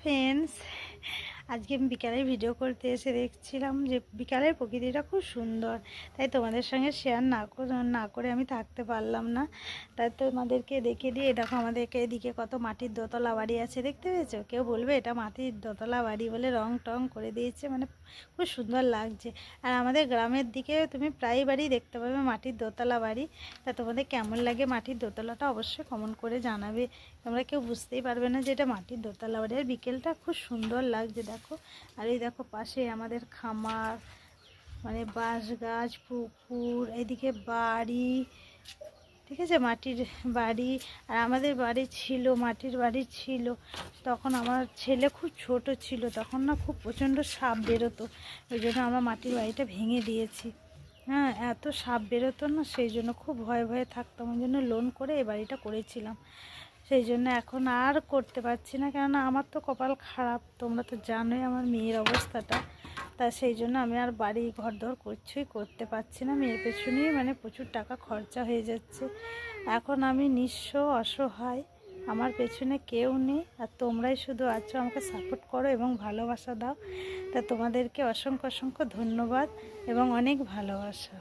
Friends, আজকে আমি বিকালে ভিডিও করতে এসে দেখছিলাম যে বিকালের প্রকৃতিটা খুব সুন্দর। তাই তোমাদের সঙ্গে শেয়ার না করে আমি থাকতে পারলাম না। তাই তোমাদেরকে দেখে দিয়ে, দেখো আমাদেরকে এদিকে কত মাটির দোতলা বাড়ি আছে, দেখতে পেয়েছো? কেউ বলবে এটা মাটির দোতলা বাড়ি বলে রং টং করে দিয়েছে, মানে খুব সুন্দর লাগছে। আর আমাদের গ্রামের দিকে তুমি প্রায় বাড়ি দেখতে পাবে মাটির দোতলা বাড়ি। তা তোমাদের কেমন লাগে মাটির দোতলাটা অবশ্যই কমেন্ট করে জানাবে। তোমরা কেউ বুঝতেই পারবে না যে এটা মাটির দোতলা বাড়ি। আর বিকেলটা খুব সুন্দর লাগছে দেখো। আর এই দেখো পাশে আমাদের খামার, মানে বাঁশ গাছ, পুকুর, এদিকে বাড়ি, ঠিক আছে, মাটির বাড়ি। আর আমাদের বাড়ি ছিল, মাটির বাড়ি ছিল, তখন আমার ছেলে খুব ছোট ছিল, তখন না খুব প্রচণ্ড সাপ বেরোতো, ওই জন্য আমরা মাটির বাড়িটা ভেঙে দিয়েছি। হ্যাঁ, এত সাপ বেরোতো না, সেই জন্য খুব ভয়ে ভয়ে থাকতাম, ওই জন্য লোন করে এই বাড়িটা করেছিলাম। সেই জন্য এখন আর করতে পারছি না, কেননা আমার তো কপাল খারাপ, তোমরা তো জানোই আমার মেয়ের অবস্থাটা। তা সেই জন্য আমি আর বাড়ি ঘরদর কিছুই করতে পারছি না, মেয়ের পেছনেই মানে প্রচুর টাকা খরচা হয়ে যাচ্ছে। এখন আমি নিঃস্ব, অসহায়, আমার পেছনে কেউ নেই, আর তোমরাই শুধু আছো, আমাকে সাপোর্ট করো এবং ভালোবাসা দাও। তা তোমাদেরকে অসংখ্য অসংখ্য ধন্যবাদ এবং অনেক ভালোবাসা।